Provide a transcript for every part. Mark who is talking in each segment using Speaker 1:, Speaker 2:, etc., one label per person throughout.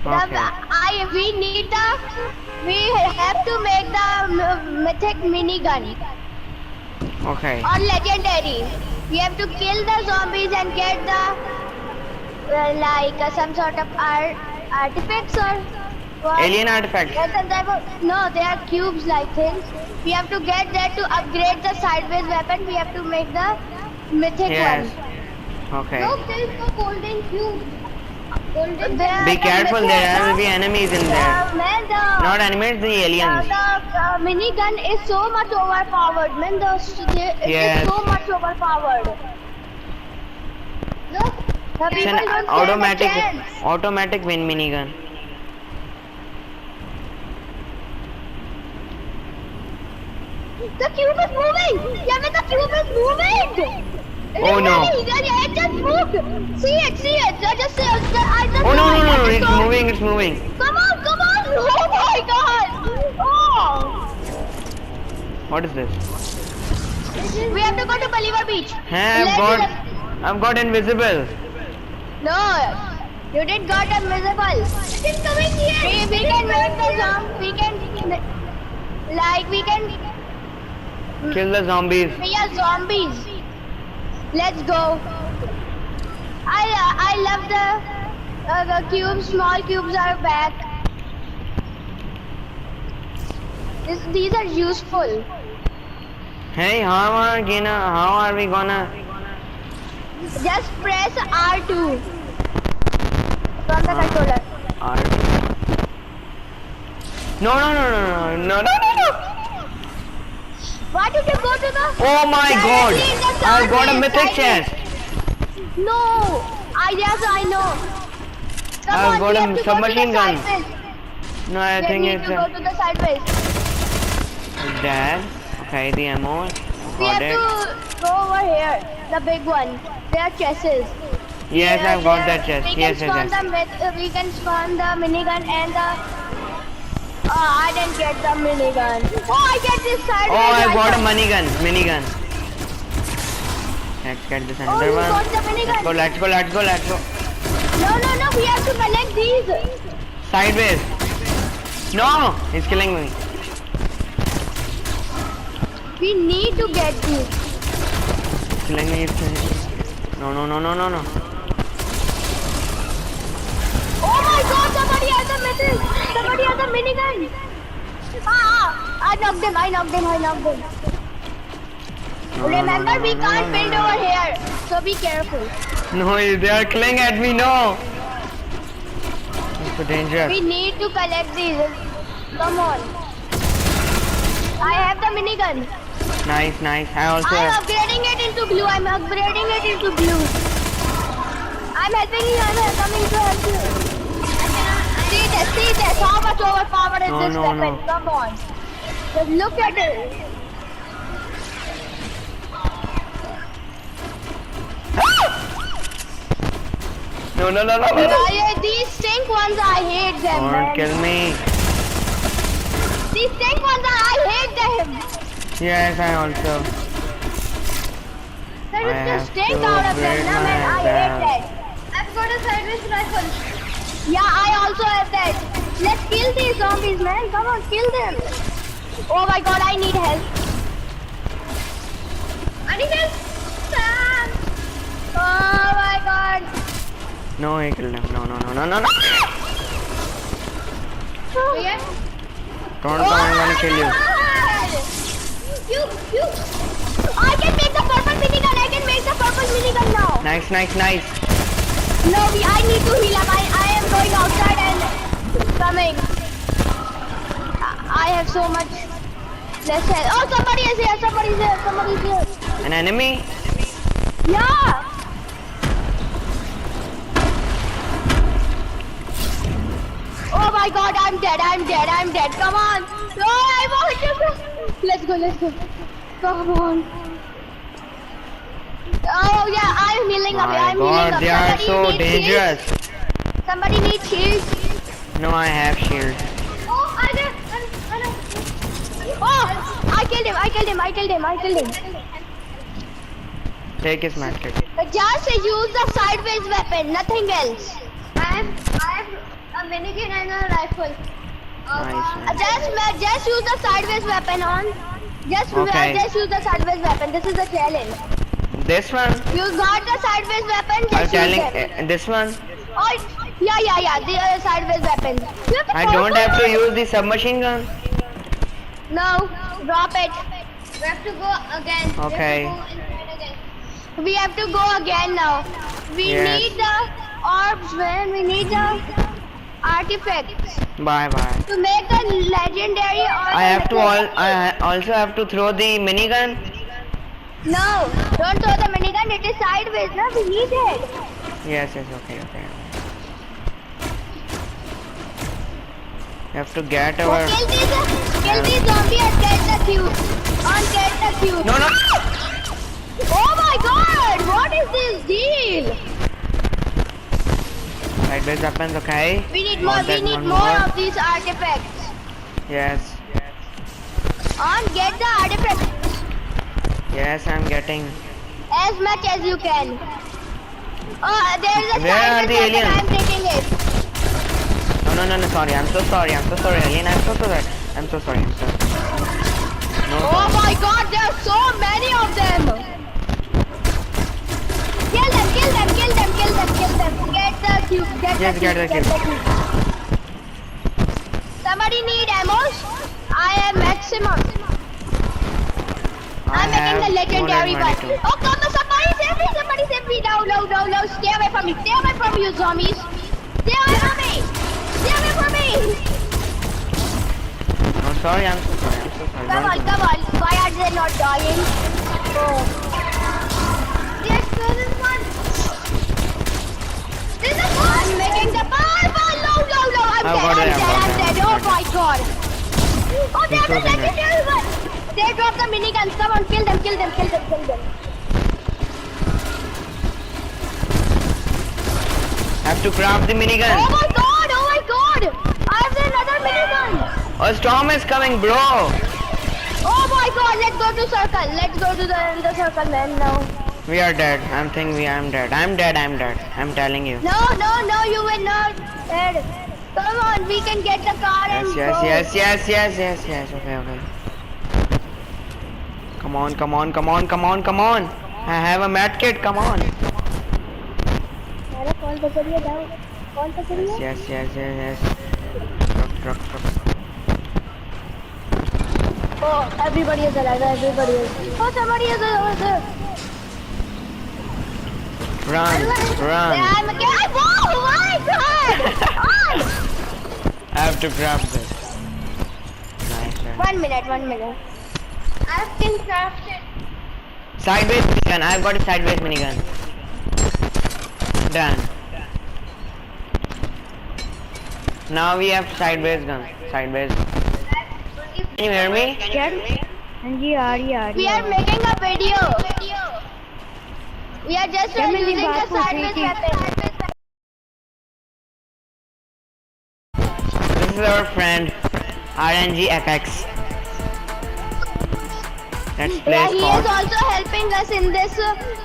Speaker 1: Okay.
Speaker 2: We have to make the mythic minigun
Speaker 1: Okay.
Speaker 2: or legendary. We have to kill the zombies and get the some sort of artifacts or what?
Speaker 1: Alien artifacts.
Speaker 2: There's some type of, no, they are cubes like things. We have to get that to upgrade the sideways weapon. We have to make the mythic
Speaker 1: Yes.
Speaker 2: one.
Speaker 1: Okay.
Speaker 2: Look, there is the golden cube.
Speaker 1: Be careful, there will be enemies in there.
Speaker 2: Man,
Speaker 1: Not enemies, the aliens.
Speaker 2: the minigun is so much overpowered. Man, it
Speaker 1: Yes.
Speaker 2: is so much overpowered. Look, the
Speaker 1: It's
Speaker 2: people
Speaker 1: an
Speaker 2: don't stand a chance.
Speaker 1: automatic win minigun.
Speaker 2: The cube is moving! Yeah, man, the cube is moving!
Speaker 1: Oh, no.
Speaker 2: It just moved! See it! I just
Speaker 1: Oh no, it's moving.
Speaker 2: Come on! Oh my god! Oh!
Speaker 1: What is this?
Speaker 2: We have to go to Bolivar Beach.
Speaker 1: Hey, I've got invisible.
Speaker 2: No, you didn't got invisible. It's coming here. We can make the zombie. We can
Speaker 1: Kill the zombies.
Speaker 2: We are zombies. Let's go. I love the cubes. Small cubes are back. These are useful.
Speaker 1: Hey, how are we gonna?
Speaker 2: Just press R2 from the controller.
Speaker 1: R2. No.
Speaker 2: Why did you go to the?
Speaker 1: Oh my god! I got a
Speaker 2: sideways,
Speaker 1: mythic
Speaker 2: sideways.
Speaker 1: chest.
Speaker 2: No! I know. Come
Speaker 1: I've
Speaker 2: on,
Speaker 1: got
Speaker 2: we
Speaker 1: a
Speaker 2: have to go to
Speaker 1: submachine
Speaker 2: the
Speaker 1: gun.
Speaker 2: sideways.
Speaker 1: No, I
Speaker 2: We
Speaker 1: think
Speaker 2: need
Speaker 1: it's
Speaker 2: to go to the sideways.
Speaker 1: that. Okay, the ammo.
Speaker 2: We
Speaker 1: Got
Speaker 2: have
Speaker 1: it.
Speaker 2: to go over here. The big one. There are chests.
Speaker 1: Yes, I've got that chest.
Speaker 2: We can
Speaker 1: Yes.
Speaker 2: we can spawn the minigun and the. Oh, I didn't get the minigun. Oh, I get this sideways.
Speaker 1: Oh, I got a
Speaker 2: rifle.
Speaker 1: minigun. Let's get this
Speaker 2: Oh,
Speaker 1: another
Speaker 2: you
Speaker 1: one.
Speaker 2: got the minigun.
Speaker 1: Let's go.
Speaker 2: No. We have to collect these.
Speaker 1: Sideways. No, he's killing me.
Speaker 2: We need to get these.
Speaker 1: Killing me. No.
Speaker 2: Oh my god, somebody has a missile! Somebody has a minigun! I knocked him. Remember, we can't build over here, so be careful.
Speaker 1: No, they are killing at me, no! It's so dangerous.
Speaker 2: We need to collect these. Come on. I have the minigun.
Speaker 1: Nice. I also
Speaker 2: I'm
Speaker 1: have.
Speaker 2: upgrading it into blue. I'm helping you. I'm coming to help you. See this. How much overpowered is this weapon?
Speaker 1: No.
Speaker 2: Come on. Just look at it.
Speaker 1: No.
Speaker 2: Yeah, these stink ones, I hate them,
Speaker 1: Don't
Speaker 2: man.
Speaker 1: kill me.
Speaker 2: These stink ones, I hate them.
Speaker 1: Yes, I also.
Speaker 2: There
Speaker 1: I
Speaker 2: is
Speaker 1: have
Speaker 2: just stink
Speaker 1: to
Speaker 2: out of them,
Speaker 1: upgrade
Speaker 2: nah, man. I hate
Speaker 1: myself.
Speaker 2: that. I've got a sideways rifle. Yeah, I also have that. Let's kill these zombies, man. Come on, kill them. Oh my god, I need help. Sam. Oh my god.
Speaker 1: No, he killed him. No.
Speaker 2: Yeah.
Speaker 1: Don't come, I'm gonna kill you.
Speaker 2: You. I can make the purple minigun now.
Speaker 1: Nice.
Speaker 2: No, I need to heal up. I am going outside and coming. I have so much less health. Oh, somebody's here.
Speaker 1: An enemy?
Speaker 2: Yeah. Oh my god, I'm dead. Come on. No, I want to. Let's go. Come on. Oh yeah, I'm healing up.
Speaker 1: My god, they are so dangerous.
Speaker 2: Somebody needs shield.
Speaker 1: No, I have shield.
Speaker 2: Oh, I know. Oh, I killed him.
Speaker 1: Take his medkit.
Speaker 2: Just use the sideways weapon, nothing else. I have a minigun and a rifle.
Speaker 1: Nice.
Speaker 2: Just use the sideways weapon on.
Speaker 1: Okay.
Speaker 2: Just use the sideways weapon. This is the challenge.
Speaker 1: This one?
Speaker 2: You got the sideways weapon.
Speaker 1: I'm
Speaker 2: Just use
Speaker 1: telling
Speaker 2: them.
Speaker 1: this one.
Speaker 2: Oh, yeah. The sideways weapon. You have to
Speaker 1: I don't have to use the submachine gun.
Speaker 2: No, drop it. We have to go again.
Speaker 1: Okay.
Speaker 2: We have to go again now. We
Speaker 1: Yes.
Speaker 2: need the orbs, man. We need the artifacts
Speaker 1: Bye.
Speaker 2: to make the legendary or
Speaker 1: I also have to throw the minigun.
Speaker 2: No, don't throw the minigun. It is sideways. No, we need it.
Speaker 1: Yes. Okay. You have to get
Speaker 2: Kill
Speaker 1: our.
Speaker 2: these zombie and get the cube. Get the cube.
Speaker 1: No.
Speaker 2: Oh my God! What is this deal?
Speaker 1: Sideways weapons, okay.
Speaker 2: We need more.
Speaker 1: Not
Speaker 2: We
Speaker 1: that
Speaker 2: need
Speaker 1: one
Speaker 2: more of these artifacts.
Speaker 1: Yes.
Speaker 2: Get the artifacts
Speaker 1: Yes, I'm getting.
Speaker 2: as much as you can. Oh, there is a
Speaker 1: Where are
Speaker 2: sideways
Speaker 1: the
Speaker 2: weapon.
Speaker 1: aliens?
Speaker 2: I'm taking it.
Speaker 1: No. Sorry. I'm so sorry, alien. I'm so sorry. No.
Speaker 2: Oh my God! There are so many of them. Kill them. Get the cube.
Speaker 1: Yes, get the cube.
Speaker 2: Somebody need ammo? I have maximum. I'm making the legendary one.
Speaker 1: 122.
Speaker 2: Oh, come on, somebody save me. No. Stay away from me, you zombies. Stay away from me.
Speaker 1: No, sorry. I'm so sorry.
Speaker 2: Come on. Why are they not dying? Oh. Yes, this one. I'm making the ball. No. I'm dead. Oh my God. Oh, there's a legendary one. They dropped the miniguns. Come on, kill them.
Speaker 1: Have to craft the minigun.
Speaker 2: Oh my God. I have another minigun.
Speaker 1: A storm is coming, bro.
Speaker 2: Oh my God. Let's go to circle. Let's go to the circle, man. No.
Speaker 1: We are dead. I'm dead. I'm dead. I'm telling you.
Speaker 2: No, you will not. Dead. Come on, we can get the car and go.
Speaker 1: Yes. Okay. Come on. I have a med kit. Come on.
Speaker 2: अरे कौन पकड़िए जाओ कौन पकड़िए
Speaker 1: Yes. Truck.
Speaker 2: Oh, everybody is alive. Oh, somebody is over there.
Speaker 1: Run.
Speaker 2: I'm again. Oh my God!
Speaker 1: I have to grab this. Nice.
Speaker 2: 1 minute. I've been crafted.
Speaker 1: Sideways minigun. I've got a sideways minigun. Done. Now we have sideways gun. Sideways. Can you hear me?
Speaker 2: We are making a video. We are just using the sideways weapon.
Speaker 1: This is our friend RNG FX. Let's play
Speaker 2: Yeah, he
Speaker 1: squad.
Speaker 2: is also helping us in this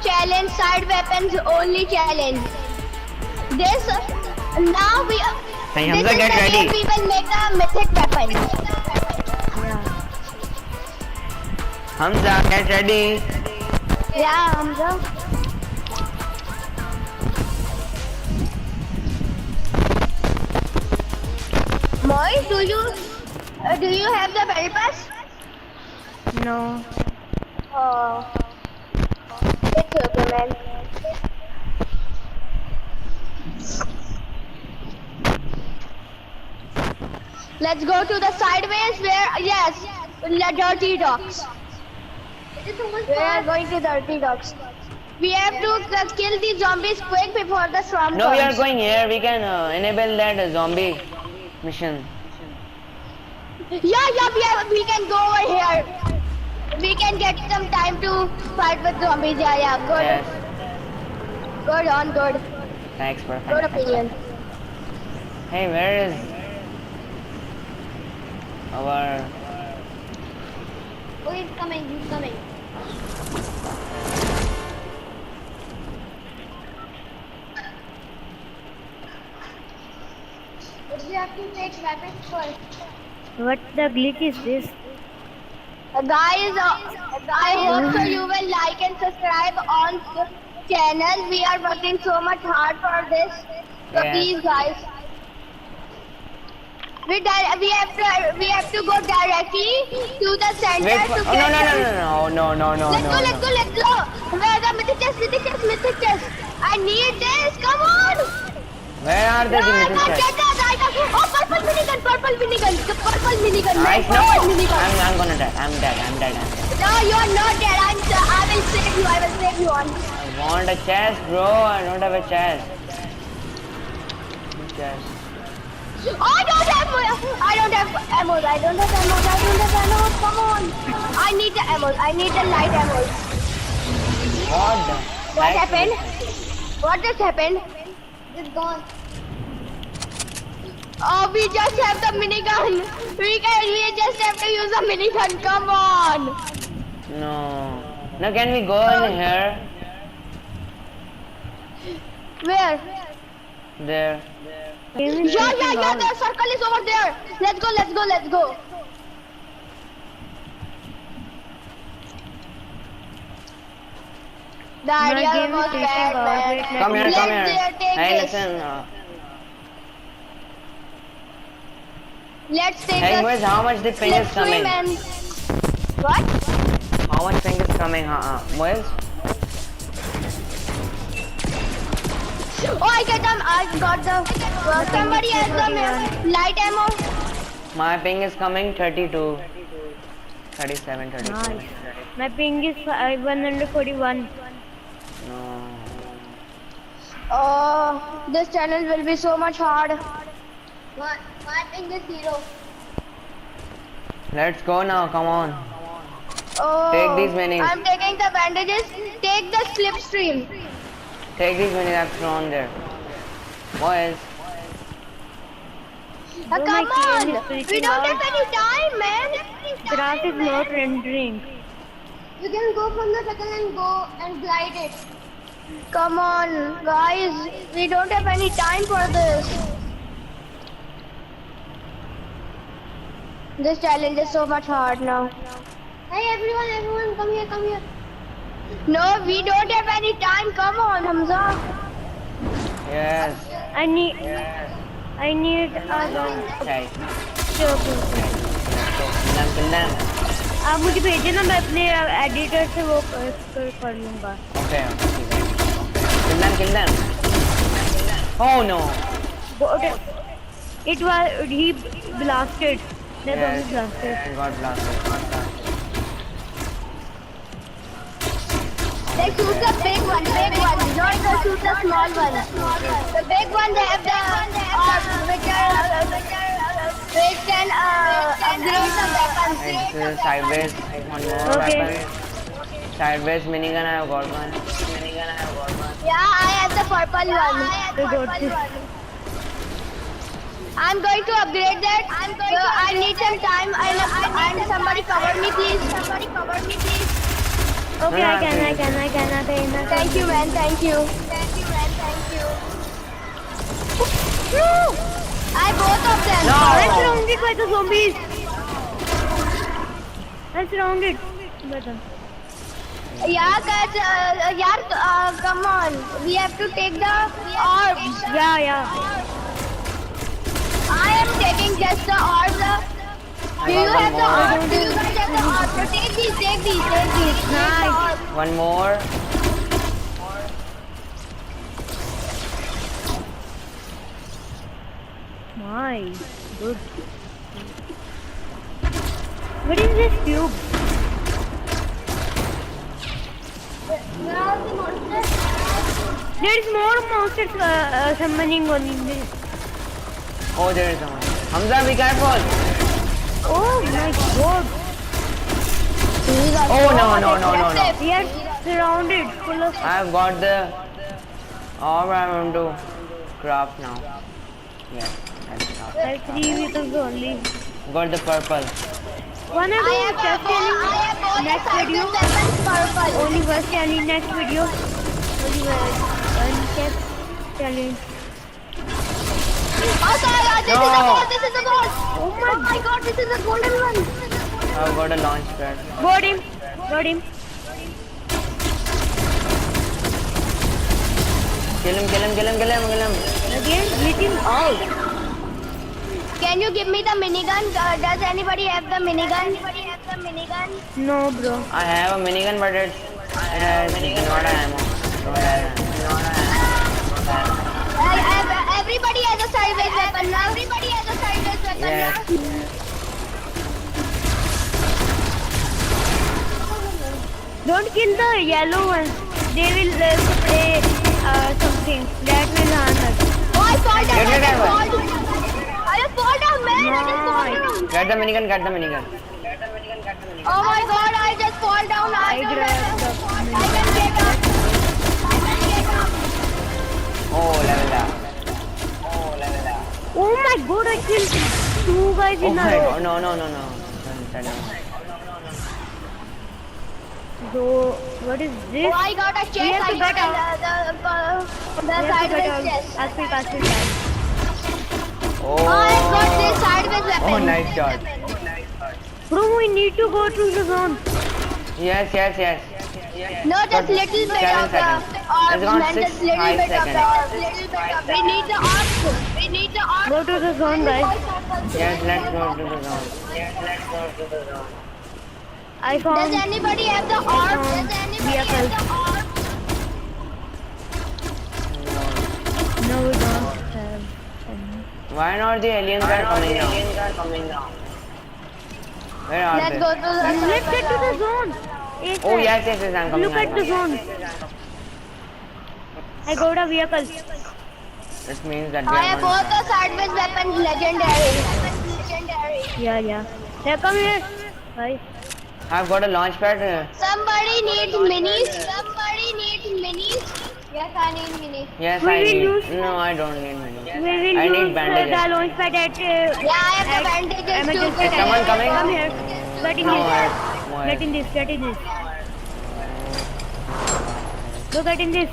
Speaker 2: challenge, side weapons only challenge. This now we.
Speaker 1: Hey,
Speaker 2: this
Speaker 1: Hamza,
Speaker 2: is
Speaker 1: get
Speaker 2: the
Speaker 1: ready.
Speaker 2: way we will make a mythic weapon.
Speaker 1: Hamza, get ready.
Speaker 2: Yeah, Hamza. Moy, do you have the battle pass?
Speaker 3: No.
Speaker 2: Oh, it's okay, man. Let's go to the sideways the dirty docks. We are going to dirty docks. We have to kill the zombies quick before the storm
Speaker 1: No, we are
Speaker 2: comes.
Speaker 1: going here. We can enable that zombie mission.
Speaker 2: Yeah, we can go over here. We can get some time to fight with zombies. Yeah, good.
Speaker 1: Yes.
Speaker 2: Good.
Speaker 1: Thanks for
Speaker 2: Good opinion.
Speaker 1: Hey, where is our?
Speaker 2: Oh, he's coming. you have to take weapons first.
Speaker 3: What the glitch is this?
Speaker 2: Guys, I hope so you will like and subscribe on the channel. We are working so much hard for this. So
Speaker 1: Yes.
Speaker 2: please, guys. We have to go directly to the center
Speaker 1: Wait
Speaker 2: to
Speaker 1: for,
Speaker 2: get
Speaker 1: no.
Speaker 2: Let's go. Where the mythic chest. I need this. Come on.
Speaker 1: Where are the
Speaker 2: No, I
Speaker 1: mythic
Speaker 2: can't
Speaker 1: chests?
Speaker 2: get that. Oh, purple minigun. The purple minigun.
Speaker 1: Nice, no.
Speaker 2: Purple minigun.
Speaker 1: I'm gonna die. I'm dead.
Speaker 2: No, you are not dead. I will save you.
Speaker 1: I want a chest, bro. I don't have a chest. Chest.
Speaker 2: Oh, I don't have ammo. Come on. I need the ammo. I need the light ammo.
Speaker 1: What the
Speaker 2: What
Speaker 1: heck?
Speaker 2: happened? What just happened? It's gone. Oh, we just have the minigun. We just have to use a minigun. Come on.
Speaker 1: No. Now can we go in here?
Speaker 2: Where?
Speaker 1: There.
Speaker 2: Yeah. The circle is over there. Let's go. The idea
Speaker 3: game is
Speaker 2: was
Speaker 3: taking
Speaker 2: bad,
Speaker 3: off.
Speaker 2: man.
Speaker 3: Wait,
Speaker 1: Come here.
Speaker 2: Take
Speaker 1: Hey,
Speaker 2: this.
Speaker 1: listen.
Speaker 2: Let's take
Speaker 1: Hey,
Speaker 2: the
Speaker 1: Moise, how much the ping is
Speaker 2: slipstream
Speaker 1: coming?
Speaker 2: and what?
Speaker 1: How much ping is coming? Moise?
Speaker 2: Oh, I got the. Somebody has the light ammo.
Speaker 1: My ping is coming 32. 37, 32.
Speaker 3: Nice. My ping is 141.
Speaker 1: No.
Speaker 2: Oh, this challenge will be so much hard. My ping is 0.
Speaker 1: Let's go now, come on.
Speaker 2: Oh,
Speaker 1: Take these minis.
Speaker 2: I'm taking the bandages. Take the slipstream.
Speaker 1: Take these minis I've thrown there. Boys.
Speaker 3: Oh, my
Speaker 2: Come
Speaker 3: game
Speaker 2: on.
Speaker 3: is
Speaker 2: We
Speaker 3: freaking
Speaker 2: don't
Speaker 3: out.
Speaker 2: have any time, man.
Speaker 3: Graph is not rendering.
Speaker 2: You can go from the second and go and glide it. Come on, guys. We don't have any time for this. This challenge is so much hard now. Hey, everyone, come here. No, we don't have any time. Come on, Hamza.
Speaker 1: Yes.
Speaker 3: I need
Speaker 1: Yes.
Speaker 3: a gun.
Speaker 1: Okay.
Speaker 3: Kill
Speaker 1: Kill them.
Speaker 3: आप मुझे भेजे ना मैं अपने editor से वो कर लूँगा.
Speaker 1: Okay. Kill them. Oh no.
Speaker 3: It was he blasted. That
Speaker 1: Yes.
Speaker 3: was blasted.
Speaker 1: I got blasted.
Speaker 2: They shoot the big one, not the shoot the small one. The big one they have which can upgrade the weapons.
Speaker 1: It's sideways. One more
Speaker 3: Okay.
Speaker 1: weapon. Sideways minigun I have got one.
Speaker 2: Yeah, I have the purple one.
Speaker 3: I got this.
Speaker 2: I'm going to upgrade that. I need some time. And somebody cover me, please.
Speaker 3: Okay, I can.
Speaker 2: Thank you, man. Thank you. I both of them.
Speaker 1: No.
Speaker 3: I'm surrounded by the zombies. I'm surrounded. Bata.
Speaker 2: Yeah, guys. Come on. We have to take the orbs.
Speaker 3: Yeah.
Speaker 2: I am taking just the orbs. Do you have the orbs? Do you guys have the orbs? So take these.
Speaker 3: Nice.
Speaker 1: One more.
Speaker 3: Nice. Good. What is this cube? There is more monsters summoning on this.
Speaker 1: Oh, there is someone. Hamza, be careful.
Speaker 3: Oh my god.
Speaker 1: Oh no.
Speaker 3: We are surrounded full of.
Speaker 1: I've got the orb I'm going to craft now. Yes, that's craft.
Speaker 3: Like 3 vehicles only.
Speaker 1: Got the purple.
Speaker 3: Wanna do test challenge next video? Only first challenge next video. Only one test challenge.
Speaker 2: This is a goal. This is a goal. Oh my God! This is a golden one.
Speaker 1: I've got a launch pad.
Speaker 3: Got him. Got him.
Speaker 1: Kill him, kill him, kill him, kill him, kill him.
Speaker 3: Again, hit him out.
Speaker 2: Can you give me the minigun? Does anybody have the minigun?
Speaker 3: No, bro.
Speaker 1: I have a minigun, but it has not an ammo.
Speaker 2: Everybody has a sideways weapon now. Everybody has a sideways weapon
Speaker 1: Yes.
Speaker 2: now.
Speaker 3: Don't kill the yellow ones. They will say something that will harm us.
Speaker 2: Oh, I fall down.
Speaker 1: Get it,
Speaker 2: I
Speaker 1: Evan.
Speaker 2: just fall down, man. I just fall down.
Speaker 1: Get the minigun, get the minigun.
Speaker 2: Oh my God! I just fall down. I
Speaker 3: I
Speaker 2: don't
Speaker 3: grabbed
Speaker 2: have.
Speaker 3: the
Speaker 2: I can get up. I can get up.
Speaker 1: Oh, level up.
Speaker 3: Oh my God! I killed two guys
Speaker 1: Oh
Speaker 3: in a
Speaker 1: my
Speaker 3: row.
Speaker 1: god, no, no, no, no.
Speaker 3: So what is this?
Speaker 2: Oh, I got a chest.
Speaker 3: We have to
Speaker 2: I got
Speaker 3: get
Speaker 2: the
Speaker 3: We have to
Speaker 2: sideways
Speaker 3: get
Speaker 2: chest.
Speaker 3: out. Ask me.
Speaker 1: Oh,
Speaker 2: I got this sideways weapon.
Speaker 1: oh, nice shot.
Speaker 3: Bro, we need to go to the zone.
Speaker 1: Yes, yes, yes.
Speaker 2: No, just
Speaker 1: But
Speaker 2: little bit
Speaker 1: 7
Speaker 2: of the
Speaker 1: seconds.
Speaker 2: orbs,
Speaker 1: It's gone
Speaker 2: man.
Speaker 1: 6,
Speaker 2: Just little
Speaker 1: 5
Speaker 2: bit of
Speaker 1: seconds.
Speaker 2: the little bit of. We need the orbs. We need the orbs.
Speaker 3: Go to the zone, guys.
Speaker 1: Yes, let's go to the zone.
Speaker 3: I
Speaker 2: Does
Speaker 3: found.
Speaker 2: anybody have the orbs? Does anybody have the orbs?
Speaker 3: No, we don't have.
Speaker 1: Why not the aliens are coming now? Where are
Speaker 2: Let's
Speaker 1: they?
Speaker 2: go to the.
Speaker 3: Let's get to the zone. Yes,
Speaker 1: Oh,
Speaker 3: sir.
Speaker 1: yes, yes, yes, I'm coming.
Speaker 3: Look at the zone. I got a vehicle.
Speaker 1: It means that we
Speaker 2: I
Speaker 1: are
Speaker 2: have
Speaker 1: going
Speaker 2: both the sideways weapons legendary.
Speaker 3: Yeah. Hey, come here. Guys.
Speaker 1: I've got a launch pad.
Speaker 2: Somebody needs minis. Yes, I need minis.
Speaker 1: Yes,
Speaker 3: We
Speaker 1: I
Speaker 3: will
Speaker 1: need.
Speaker 3: use-
Speaker 1: No, I don't need many.
Speaker 3: We will
Speaker 1: I need
Speaker 3: use
Speaker 1: bandages.
Speaker 3: the launch pad at.
Speaker 2: Yeah, I have the
Speaker 3: at
Speaker 2: bandages too.
Speaker 3: emergency
Speaker 1: Is someone
Speaker 3: time.
Speaker 1: coming?
Speaker 3: Come here. Get in
Speaker 1: No,
Speaker 3: this.
Speaker 1: why?
Speaker 3: Get in this. Get in this. Go get in this.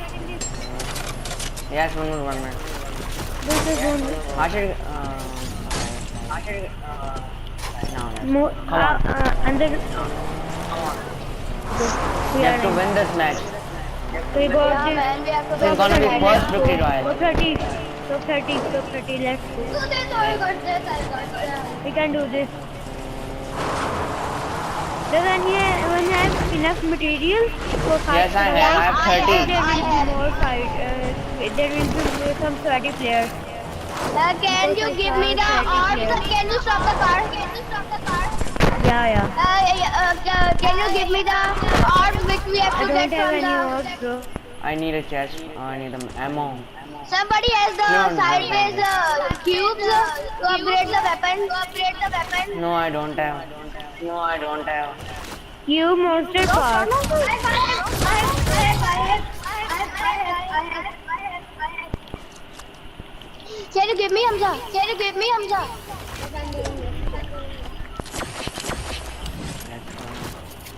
Speaker 1: Yes, 1 minute.
Speaker 3: Go to the zone.
Speaker 1: I should. No,
Speaker 3: More.
Speaker 1: Come on.
Speaker 3: Under.
Speaker 1: we have to win this match.
Speaker 3: We got
Speaker 2: Yeah,
Speaker 3: this.
Speaker 2: man, we have to
Speaker 1: This is gonna be first victory royal.
Speaker 3: Top 30. Top 30. Let's go.
Speaker 2: do this. I got this.
Speaker 3: We can do this. Does anyone have enough materials for fight?
Speaker 1: Yes, I have 30.
Speaker 3: There will be more fight. There will be some sweaty players.
Speaker 2: Can you give me the orbs? Can you stop the car?
Speaker 3: Yeah.
Speaker 2: Can you give me the orbs which we have
Speaker 3: I
Speaker 2: to
Speaker 3: don't
Speaker 2: get
Speaker 3: have
Speaker 2: from
Speaker 3: any
Speaker 2: the...
Speaker 3: orbs, bro.
Speaker 1: I need a chest. I need the ammo.
Speaker 2: Somebody has the
Speaker 1: No,
Speaker 2: sideways cubes to upgrade the weapon.
Speaker 1: No, I don't have.
Speaker 3: You monster part.
Speaker 2: Can you give me Hamza?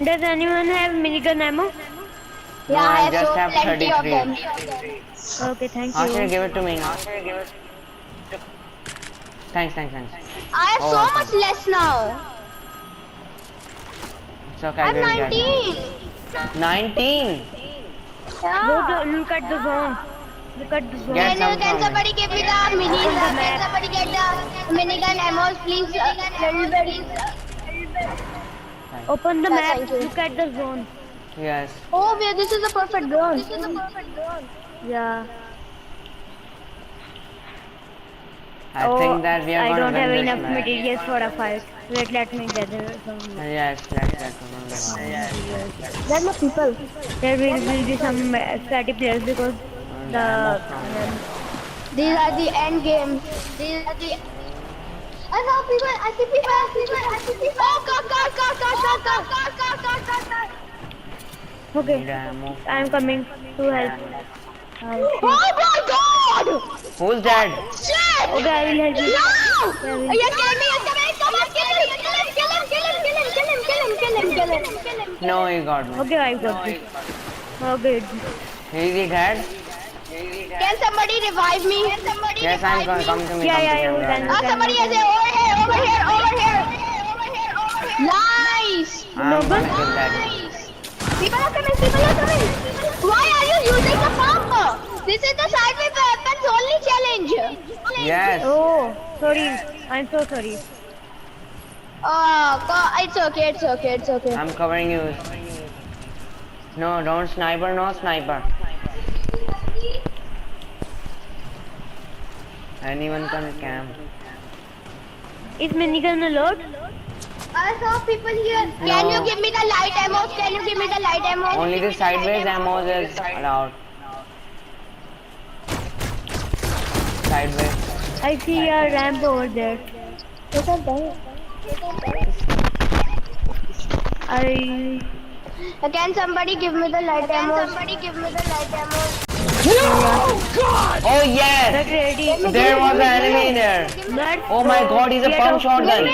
Speaker 3: Does anyone have minigun ammo?
Speaker 1: No,
Speaker 2: Yeah,
Speaker 1: I
Speaker 2: I
Speaker 1: just
Speaker 2: have
Speaker 1: have
Speaker 2: plenty of
Speaker 1: 33.
Speaker 2: them.
Speaker 3: Okay, thank
Speaker 1: Asher,
Speaker 3: you.
Speaker 1: give it to me. Thanks.
Speaker 2: I have
Speaker 1: Oh,
Speaker 2: so
Speaker 1: okay.
Speaker 2: much less now.
Speaker 1: It's okay.
Speaker 2: I'm
Speaker 1: I will get
Speaker 2: 19.
Speaker 1: it. 19.
Speaker 2: Yeah.
Speaker 3: Look at the zone.
Speaker 1: Get some
Speaker 2: Can
Speaker 1: from
Speaker 2: somebody give me the minis?
Speaker 3: Open the
Speaker 2: Can
Speaker 3: map.
Speaker 2: somebody get the minigun ammos, please? Little bit.
Speaker 3: Open the
Speaker 2: Yeah,
Speaker 3: map.
Speaker 2: thank you.
Speaker 3: Look at the zone.
Speaker 1: Yes.
Speaker 2: Oh, yeah, this is a perfect drone.
Speaker 3: Yeah.
Speaker 1: I think that we are
Speaker 3: I
Speaker 1: going
Speaker 3: don't
Speaker 1: to
Speaker 3: have
Speaker 1: win
Speaker 3: enough
Speaker 1: this match.
Speaker 3: materials for a fight. Wait, let me gather some.
Speaker 1: Yes, let's
Speaker 2: There are no people.
Speaker 3: There will be some static players because the
Speaker 2: These are the end games. I saw people. I see people. Oh, car.
Speaker 3: okay.
Speaker 1: Need ammo.
Speaker 3: I'm coming to help.
Speaker 2: Oh my God!
Speaker 1: Who's dead?
Speaker 2: Shit!
Speaker 3: Okay, I will help you.
Speaker 2: No! You're killing me. Come on, kill him.
Speaker 1: No, he got me.
Speaker 3: Okay, I got this. Okay.
Speaker 1: Is he dead?
Speaker 2: Can somebody revive me?
Speaker 1: Yes, I'm going. Come to me.
Speaker 3: Yeah,
Speaker 1: come
Speaker 3: yeah,
Speaker 1: to
Speaker 3: yeah,
Speaker 1: me.
Speaker 3: we can.
Speaker 2: Oh, somebody is there. Over here. Nice.
Speaker 1: I'm gonna kill that.
Speaker 2: People are coming. Why are you using the pump? This is the sideways weapons only challenge.
Speaker 1: Yes.
Speaker 3: Oh, sorry. I'm so sorry.
Speaker 2: It's okay.
Speaker 1: I'm covering you. No, don't sniper. No sniper. Anyone can camp.
Speaker 3: Is minigun allowed?
Speaker 2: I saw people here.
Speaker 1: No.
Speaker 2: Can you give me the light ammo?
Speaker 1: Only the sideways ammo is allowed. Sideways.
Speaker 3: I see a ramp over there.
Speaker 2: Can somebody give me the light ammo?
Speaker 1: Oh yes!
Speaker 3: Get ready.
Speaker 1: There was an enemy there.
Speaker 3: Let's
Speaker 1: Oh my
Speaker 3: go.
Speaker 1: god, he's a
Speaker 3: Get
Speaker 1: pump
Speaker 3: off.
Speaker 1: shotgun.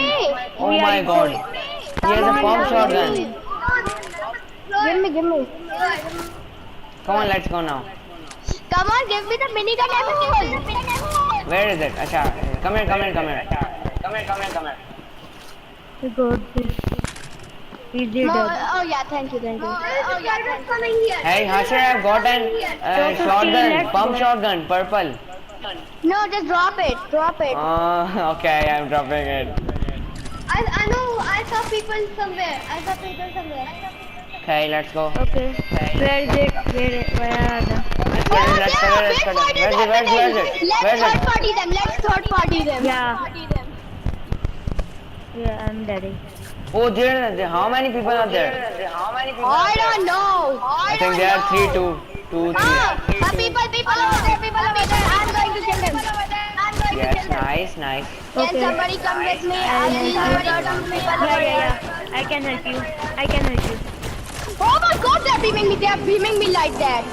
Speaker 1: Oh
Speaker 3: We
Speaker 1: my
Speaker 3: are
Speaker 1: god. He has a pump shotgun.
Speaker 2: Give me.
Speaker 1: Come on, let's go now.
Speaker 2: Come on, give me the minigun ammo.
Speaker 1: Where is it? Acha, come here. Come here.
Speaker 3: We got this. He's dead.
Speaker 2: Oh yeah, thank you. Coming here.
Speaker 1: Hey, Hasher, I've got an shotgun, pump shotgun, purple.
Speaker 2: No, just drop it.
Speaker 1: Oh, okay, I'm dropping it.
Speaker 2: I know. I saw people somewhere.
Speaker 1: Okay, let's go.
Speaker 3: Okay. Where is it? Where are they?
Speaker 1: Let's cut it. Where's it?
Speaker 2: Let's third party them.
Speaker 3: Yeah. Yeah, I'm ready.
Speaker 1: Oh, there. How many people are there?
Speaker 2: I don't know.
Speaker 1: I think there are 3, 2, 3.
Speaker 2: People over there. I'm going to kill them.
Speaker 1: Yes, nice.
Speaker 2: Can somebody come with me? I need
Speaker 3: Yeah. I can help you.
Speaker 2: Oh my god, they're beaming me like that.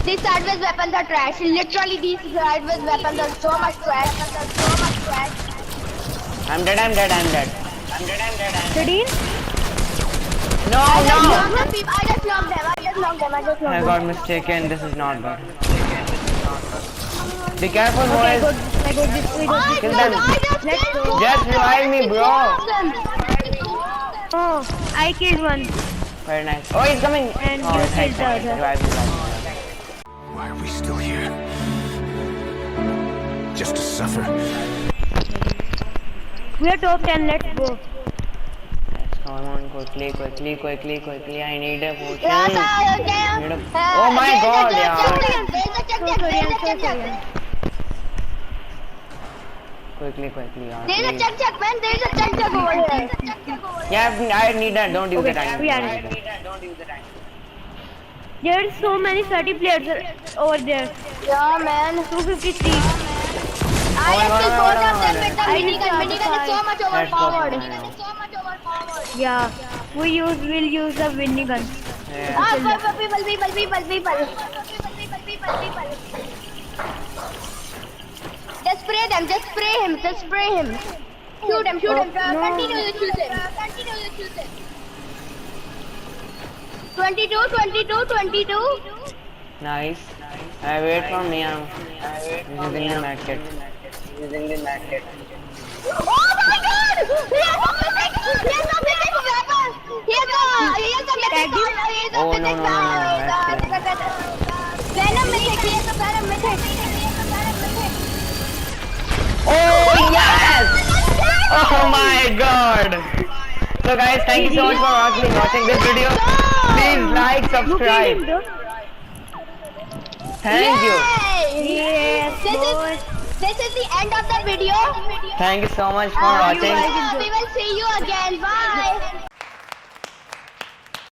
Speaker 2: These sideways weapons are trash. Literally, these sideways weapons are so much trash.
Speaker 1: I'm dead.
Speaker 3: Ready?
Speaker 1: No.
Speaker 2: I just knocked them.
Speaker 1: I got mistaken. This is not good. Be careful,
Speaker 3: Okay,
Speaker 1: boys.
Speaker 3: I got this. We got
Speaker 1: Kill
Speaker 3: this.
Speaker 1: them.
Speaker 3: Let's go.
Speaker 1: Just revive me, bro.
Speaker 3: Oh, I killed one.
Speaker 1: Very nice. Oh, he's coming.
Speaker 3: And
Speaker 1: Oh,
Speaker 3: you
Speaker 1: thanks.
Speaker 3: killed the other.
Speaker 1: Revive me.
Speaker 4: Why are we still here? Just to suffer.
Speaker 3: We are top 10. Let's go.
Speaker 1: Let's come on, quickly. I need a potion. Oh my god, yeah. Quickly, yeah.
Speaker 2: There's a
Speaker 1: please.
Speaker 2: check, man. There's a check over here.
Speaker 1: Yeah, I need that. Don't use
Speaker 3: Okay,
Speaker 1: the time.
Speaker 3: we are in. There are so many 30 players over there.
Speaker 2: Yeah, man.
Speaker 3: 253.
Speaker 2: I have to go down there with the
Speaker 3: I need
Speaker 2: minigun.
Speaker 3: to
Speaker 2: Minigun is so much
Speaker 1: Let's go.
Speaker 2: overpowered.
Speaker 3: Yeah, we'll use the winning gun.
Speaker 1: Yeah.
Speaker 2: People. Just spray him. Shoot him.
Speaker 3: no.
Speaker 2: Continue to shoot him. 22.
Speaker 1: Nice. I wait for me. I'm using the medkit.
Speaker 2: Oh my god! He has a mythic weapon! He has a mythic weapon!
Speaker 1: Oh, no.
Speaker 2: Venom mythic! He has a venom mythic!
Speaker 1: Oh, yes! Oh my god! So guys, thank you so much for watching this video. Please like, subscribe. Thank you.
Speaker 3: Yes, boy.
Speaker 2: This is the end of the video.
Speaker 1: Thank you so much for watching.
Speaker 2: We will see you again. Bye.